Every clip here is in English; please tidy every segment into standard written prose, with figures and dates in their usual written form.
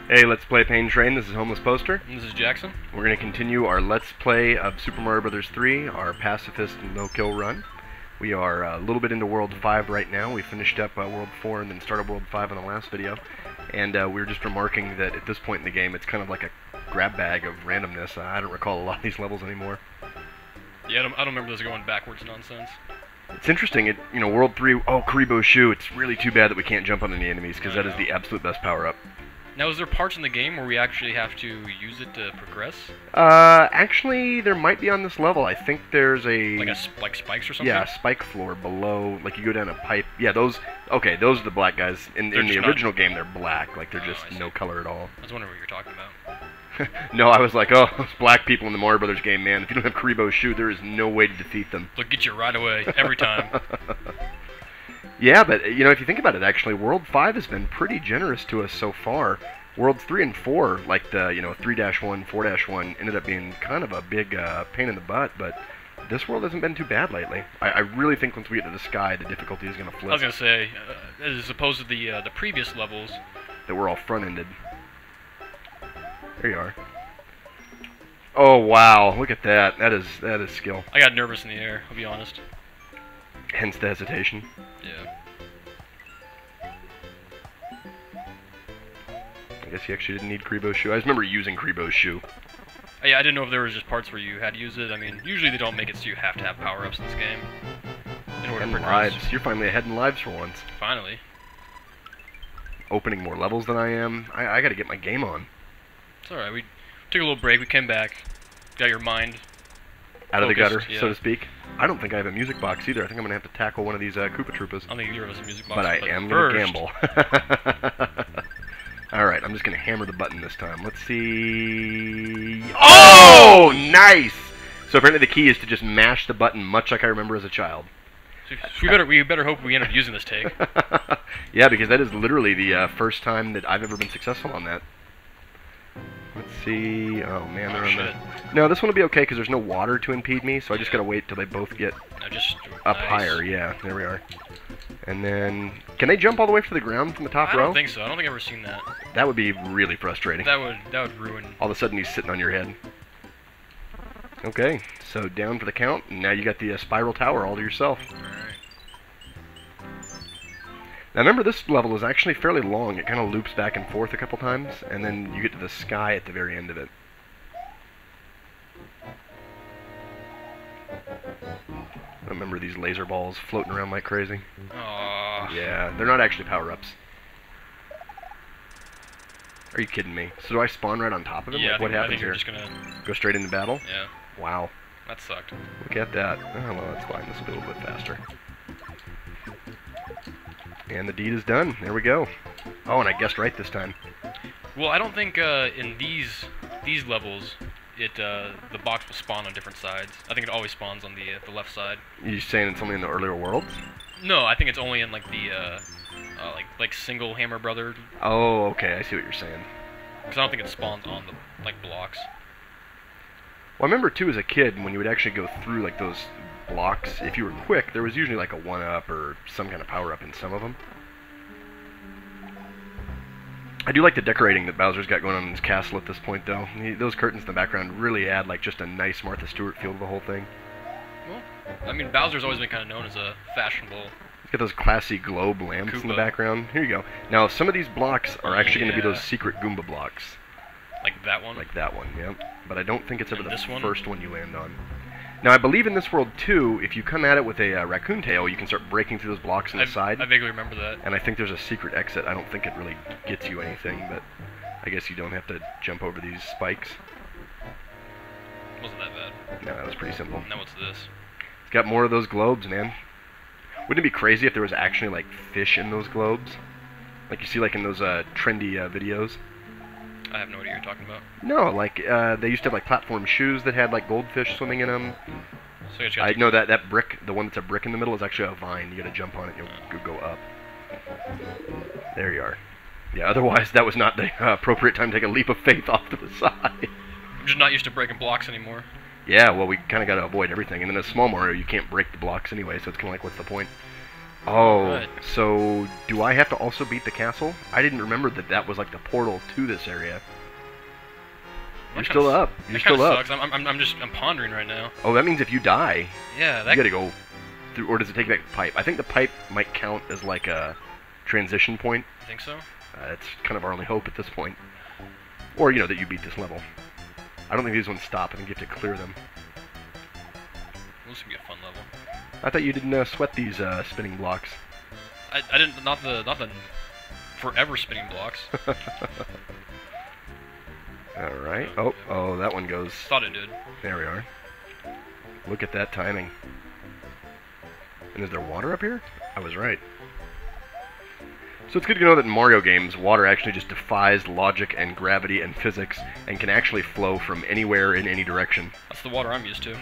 Hey, Let's Play Pain Train. This is Homeless Poster. And this is Jackson. We're going to continue our Let's Play of Super Mario Bros. 3, our Pacifist no-kill run. We are a little bit into World 5 right now. We finished up World 4 and then started World 5 in the last video. And we were just remarking that at this point in the game, it's kind of like a grab bag of randomness. I don't recall a lot of these levels anymore. Yeah, I don't remember this going backwards nonsense. It's interesting, World 3, oh, Karibo Shoe, it's really too bad that we can't jump on any enemies, because that is the absolute best power-up. Now, is there parts in the game where we actually have to use it to progress? Actually, there might be on this level. I think there's a... Like spikes or something? Yeah, spike floor below, like you go down a pipe. Yeah, those are the black guys. In the original game, they're black, like they're just no color at all. I was wondering what you're talking about. No, I was like, oh, those black people in the Mario Brothers game, man. If you don't have Karibo's shoe, there is no way to defeat them. They'll get you right away, every time. Yeah, but, if you think about it, actually, World 5 has been pretty generous to us so far. Worlds 3 and 4, like the, 3-1, 4-1, ended up being kind of a big pain in the butt, but this world hasn't been too bad lately. I really think once we get to the sky, the difficulty is going to flip. I was going to say, as opposed to the previous levels... That were all front-ended. There you are. Oh, wow, look at that. That is skill. I got nervous in the air, I'll be honest. Hence the hesitation. Yeah. I guess you actually didn't need Karibo's shoe. I just remember using Karibo's shoe. Yeah, I didn't know if there was just parts where you had to use it. I mean, usually they don't make it so you have to have power-ups in this game. In order to progress. Lives. You're finally ahead in lives for once. Finally. Opening more levels than I am. I gotta get my game on. It's alright, we took a little break, we came back, got your mind out of the gutter, yeah. so to speak. I don't think I have a music box either. I think I'm gonna have to tackle one of these Koopa Troopas. I don't think either of us have a music box. But I am gonna gamble. Alright, I'm just gonna hammer the button this time. Let's see... Oh! Nice! So apparently the key is to just mash the button, much like I remember as a child. So we better hope we end up using this take. Yeah, because that is literally the first time that I've ever been successful on that. Let's see... Oh, man, they're on the... No, this one will be okay, because there's no water to impede me, so I just gotta wait till they both get up higher. Yeah, there we are. And then... Can they jump all the way to the ground from the top row? I don't think so. I don't think I've ever seen that. That would be really frustrating. That would ruin... All of a sudden he's sitting on your head. Okay, so down for the count, and now you got the spiral tower all to yourself. Alright. Now remember, this level is actually fairly long. It kind of loops back and forth a couple times, and then you get to the sky at the very end of it. I remember these laser balls floating around like crazy. Aww. Yeah, they're not actually power-ups. Are you kidding me? So do I spawn right on top of him? Yeah, like, what happens here? Just gonna... Go straight into battle? Yeah. Wow. That sucked. Look at that. Oh, well, that's fine. This will be a little bit faster. And the deed is done. There we go. Oh, and I guessed right this time. Well, I don't think in these levels, the box will spawn on different sides. I think it always spawns on the left side. You saying it's only in the earlier worlds? No, I think it's only in like the like single Hammer Brother. Oh, okay. I see what you're saying. Because I don't think it spawns on the blocks. Well, I remember too as a kid when you would actually go through like those blocks. If you were quick, there was usually like a 1-up or some kind of power-up in some of them. I do like the decorating that Bowser's got going on in his castle at this point, though. Those curtains in the background really add like just a nice Martha Stewart feel to the whole thing. Well, I mean, Bowser's always been kind of known as a fashionable... He's got those classy globe lamps Koopa in the background. Here you go. Now, some of these blocks are actually going to be those secret Goomba blocks. Like that one? Like that one, yep. But I don't think it's ever the first one you land on. Now, I believe in this world, too, if you come at it with a raccoon tail, you can start breaking through those blocks on the side. I vaguely remember that. And I think there's a secret exit. I don't think it really gets you anything, but I guess you don't have to jump over these spikes. Wasn't that bad. No, that was pretty simple. Now what's this? It's got more of those globes, man. Wouldn't it be crazy if there was actually, like, fish in those globes? Like you see, like, in those trendy videos? I have no idea what you're talking about. No, like, they used to have, like, platform shoes that had, like, goldfish swimming in them. So I know that brick, the one that's a brick in the middle, is actually a vine. You gotta jump on it, you'll go up. There you are. Yeah, otherwise that was not the appropriate time to take a leap of faith off to the side. I'm just not used to breaking blocks anymore. Yeah, well, we kind of got to avoid everything. And then in a small Mario, you can't break the blocks anyway, so it's kind of like, what's the point? Oh, Right. so do I have to also beat the castle? I didn't remember that that was like the portal to this area. You're That still kinda up. You're That kind still of up. sucks. I'm pondering right now. Oh, that means if you die, Yeah, you that gotta go through, or does it take you back to the pipe? I think the pipe might count as like a transition point. I think so. It's kind of our only hope at this point. Or, you know, that you beat this level. I don't think these ones stop. I think you have to clear them. This would be a fun level. I thought you didn't sweat these spinning blocks. I didn't not the forever spinning blocks. Alright. Oh, that one goes... Thought it did. There we are. Look at that timing. And is there water up here? I was right. So it's good to know that in Mario games, water actually just defies logic and gravity and physics, and can actually flow from anywhere in any direction. That's the water I'm used to.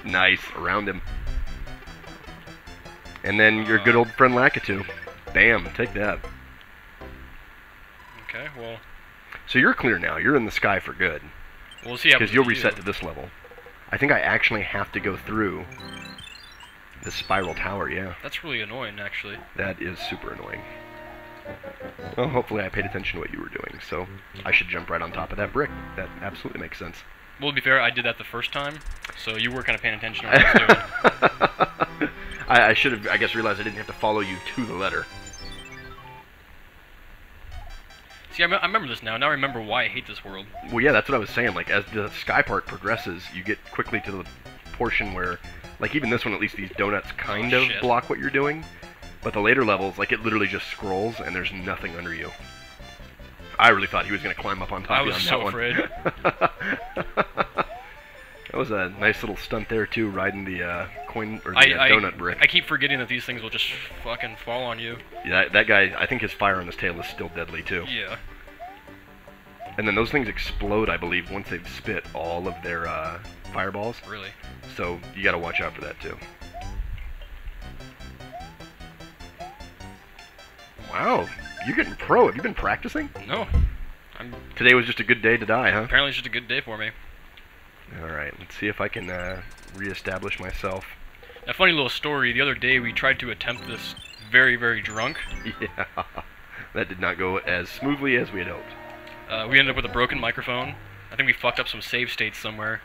Nice, around him. And then your good old friend Lakitu. Bam, take that. Okay, well, So you're clear now. You're in the sky for good. we'll see how. Because you'll reset to this level. I think I actually have to go through the spiral tower, yeah. That's really annoying, actually. That is super annoying. Well, hopefully I paid attention to what you were doing, so I should jump right on top of that brick. That absolutely makes sense. Well, to be fair, I did that the first time, so you were kind of paying attention to what I was doing. I should have, I guess, realized I didn't have to follow you to the letter. See, I remember this now. Now I remember why I hate this world. Well, yeah, that's what I was saying. Like, as the sky part progresses, you get quickly to the portion where, like, even this one, at least these donuts kind of shit. block what you're doing. But the later levels, like, it literally just scrolls, and there's nothing under you. I really thought he was going to climb up on top of you on that one. I was so afraid. That was a nice little stunt there, too, riding the coin, or the donut brick. I keep forgetting that these things will just fucking fall on you. Yeah, that guy, I think his fire on his tail is still deadly, too. Yeah. And then those things explode, I believe, once they've spit all of their fireballs. Really. So you gotta watch out for that, too. Wow, you're getting pro. Have you been practicing? No. Today was just a good day to die, huh? Apparently it's just a good day for me. Alright, let's see if I can re-establish myself. A funny little story. The other day we tried to attempt this very, very drunk. Yeah, that did not go as smoothly as we had hoped. We ended up with a broken microphone. I think we fucked up some save states somewhere.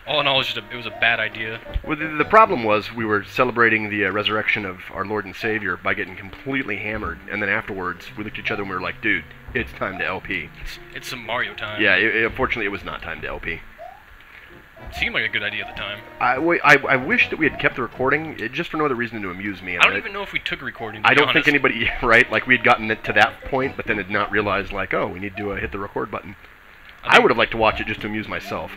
All in all, it was a bad idea. Well, the problem was we were celebrating the resurrection of our Lord and Savior by getting completely hammered, and then afterwards we looked at each other and we were like, dude, it's time to LP. It's some Mario time. Yeah, unfortunately it was not time to LP. It seemed like a good idea at the time. I wish that we had kept the recording, just for no other reason than to amuse me. I don't even know if we took a recording, to I be don't think honest. anybody, right, like we had gotten it to that point, but then had not realized, like, oh, we need to hit the record button. I would have liked to watch it just to amuse myself.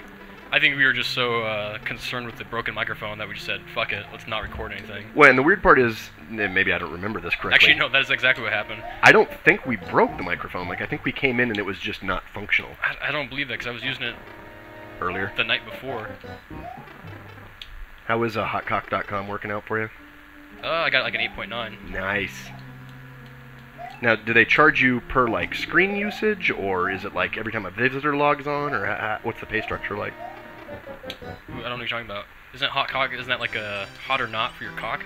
I think we were just so concerned with the broken microphone that we just said, fuck it, let's not record anything. Well, and the weird part is, maybe I don't remember this correctly. Actually, no, that is exactly what happened. I don't think we broke the microphone. Like, I think we came in and it was just not functional. I don't believe that, because I was using it Earlier? the night before. How is hotcock.com working out for you? I got like an 8.9. Nice. Now, do they charge you per, like, screen usage, or is it, like, every time a visitor logs on, or what's the pay structure like? Ooh, I don't know what you're talking about. Isn't hot cock, isn't that like a hot or not for your cock?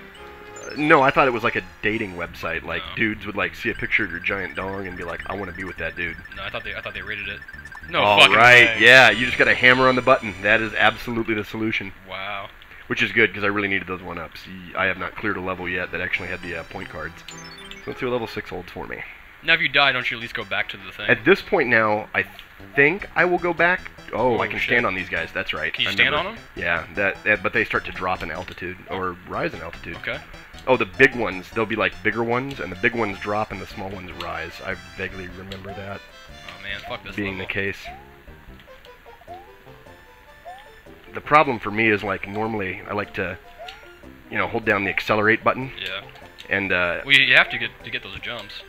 No, I thought it was like a dating website. Like, No. dudes would, like, see a picture of your giant dong and be like, I want to be with that dude. No, I thought they rated it. No All fucking right, way. yeah, you just got to hammer on the button. That is absolutely the solution. Wow. Which is good, because I really needed those 1-ups. I have not cleared a level yet that actually had the point cards. So let's see what level 6 holds for me. Now if you die, don't you at least go back to the thing? At this point now, I think I will go back. Oh, Oh, I can shit. stand on these guys. That's right. Can you I stand remember. on them? Yeah, but they start to drop in altitude, or rise in altitude. Okay. Oh, the big ones, they'll be like bigger ones, and the big ones drop and the small ones rise. I vaguely remember that Oh man, fuck this being level. the case. The problem for me is, like, normally I like to, you know, hold down the accelerate button, Yeah. and Well, you have to get those jumps.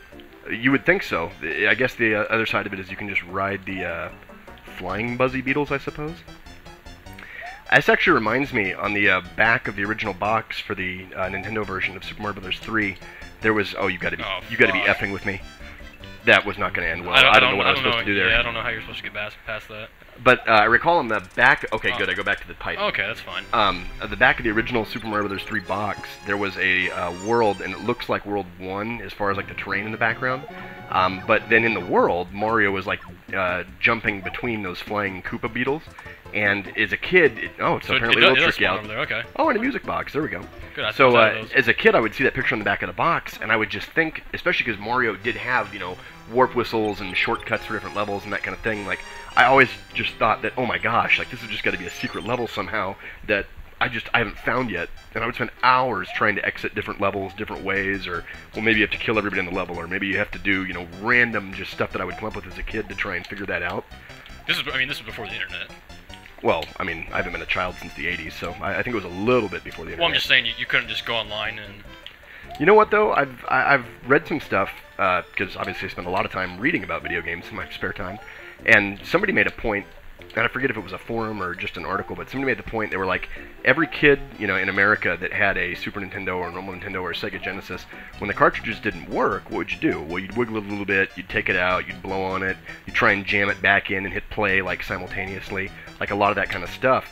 you would think so. I guess the other side of it is you can just ride the flying buzzy beetles, I suppose. This actually reminds me, on the back of the original box for the Nintendo version of Super Mario Bros. 3, there was... Oh, you gotta be fuck. effing with me. That was not gonna end well. I don't know what I was supposed to do there. Yeah, I don't know how you're supposed to get past that. But I recall on the back. Okay, good. I go back to the pipe. Okay, that's fine. At the back of the original Super Mario Bros. 3 box, there was a world, and it looks like World 1 as far as like the terrain in the background. But then in the world, Mario was like jumping between those flying Koopa beetles. And as a kid, it's so apparently a little tricky out. There. Okay. Oh, and a music box. There we go. Good. So as a kid, I would see that picture on the back of the box, and I would just think, especially because Mario did have, warp whistles and shortcuts for different levels and that kind of thing. Like, I always just thought that, oh my gosh, like this has just got to be a secret level somehow that I haven't found yet. And I would spend hours trying to exit different levels, different ways, or well, maybe you have to kill everybody in the level, or maybe you have to do, random just stuff that I would come up with as a kid to try and figure that out. This is before the internet. Well, I mean, I haven't been a child since the 80s, so I think it was a little bit before the internet. Well, I'm just saying you couldn't just go online and... You know what, though? I've read some stuff, because obviously I spend a lot of time reading about video games in my spare time, and somebody made a point, and I forget if it was a forum or just an article, but somebody made the point, they were like, every kid, in America that had a Super Nintendo or a normal Nintendo or a Sega Genesis, when the cartridges didn't work, what would you do? Well, you'd wiggle it a little bit, you'd take it out, you'd blow on it, you'd try and jam it back in and hit play, like, simultaneously, like a lot of that kind of stuff.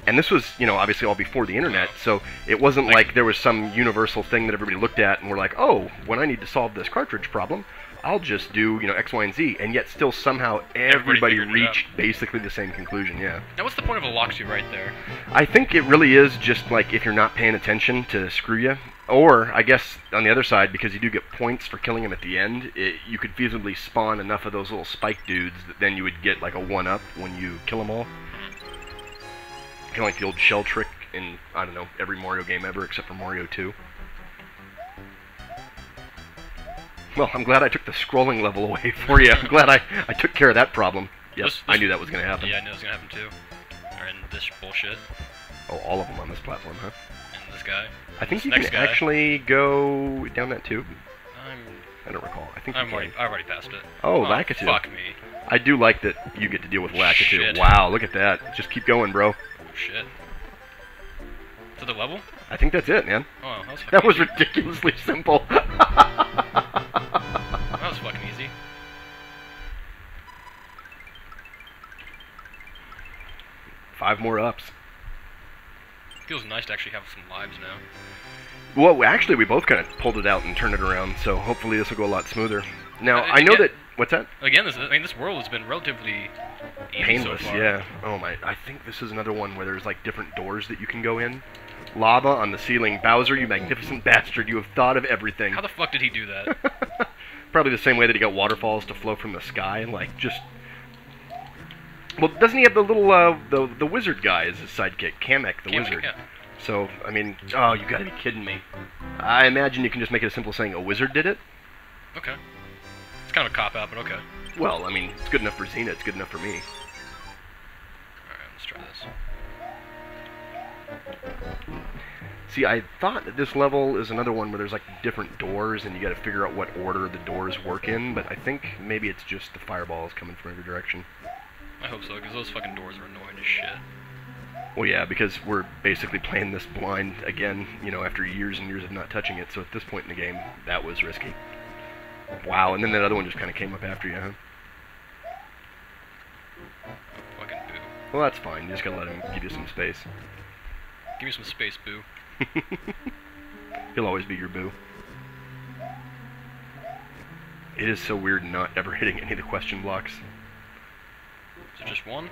And this was, obviously all before the internet, so it wasn't like there was some universal thing that everybody looked at and were like, oh, when I need to solve this cartridge problem, I'll just do, X, Y, and Z, and yet still somehow everybody reached basically the same conclusion, yeah. Now what's the point of a lock to right there? I think it really is just like if you're not paying attention to screw you. Or, I guess, on the other side, because you do get points for killing him at the end, you could feasibly spawn enough of those little spike dudes that then you would get like a 1-up when you kill them all. Kind of like the old shell trick in, I don't know, every Mario game ever except for Mario 2. Well, I'm glad I took the scrolling level away for you. I'm glad I took care of that problem. Yes, I knew that was going to happen. Yeah, I knew it was going to happen too. And this bullshit. Oh, all of them on this platform, huh? And this guy. I think you can actually go down that tube. I don't recall. I think I've already passed it. Oh, Lakitu. Fuck me. I do like that you get to deal with Lakitu. Shit. Wow, look at that. Just keep going, bro. Shit. To the level? I think that's it, man. Oh, that was fucking That was easy. ridiculously simple. That was fucking easy. Five more ups. Feels nice to actually have some lives now. Well, actually, we both kind of pulled it out and turned it around, so hopefully this will go a lot smoother. Now, I know that... What's that? Again, this world has been relatively easy painless, so far. Yeah. Oh my, I think this is another one where there's like different doors that you can go in. Lava on the ceiling. Bowser, you magnificent bastard, you have thought of everything. How the fuck did he do that? Probably the same way that he got waterfalls to flow from the sky, like just... Well, doesn't he have the little, the wizard guy as his sidekick? Kamek, the wizard. Yeah. So, I mean, oh, you gotta be kidding me. I imagine you can just make it as simple as saying a wizard did it. Okay. It's kind of a cop-out, but okay. Well, I mean, it's good enough for Xena, it's good enough for me. Alright, let's try this. See, I thought that this level is another one where there's like different doors and you gotta figure out what order the doors work in, but I think maybe it's just the fireballs coming from every direction. I hope so, because those fucking doors are annoying as shit. Well, yeah, because we're basically playing this blind again, after years and years of not touching it, so at this point in the game, that was risky. Wow, and then that other one just kind of came up after you, huh? Fucking boo. Well, that's fine. You just gotta let him give you some space. Give me some space, boo. He'll always be your boo. It is so weird not ever hitting any of the question blocks. Is it just one?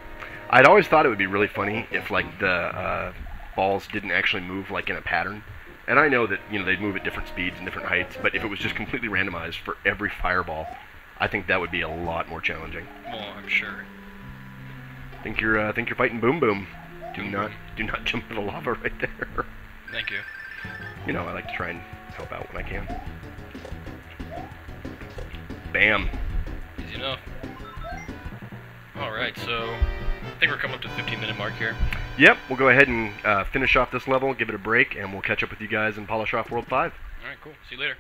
I'd always thought it would be really funny if, like, the balls didn't actually move, like, in a pattern. And I know that, they'd move at different speeds and different heights, but if it was just completely randomized for every fireball, I think that would be a lot more challenging. Well, I'm sure. Think you're fighting Boom Boom. Do not jump into the lava right there. Thank you. I like to try and help out when I can. Bam. Easy enough. Alright, so I think we're coming up to the 15-minute mark here. Yep, we'll go ahead and finish off this level, give it a break, and we'll catch up with you guys and polish off World 5. Alright, cool. See you later.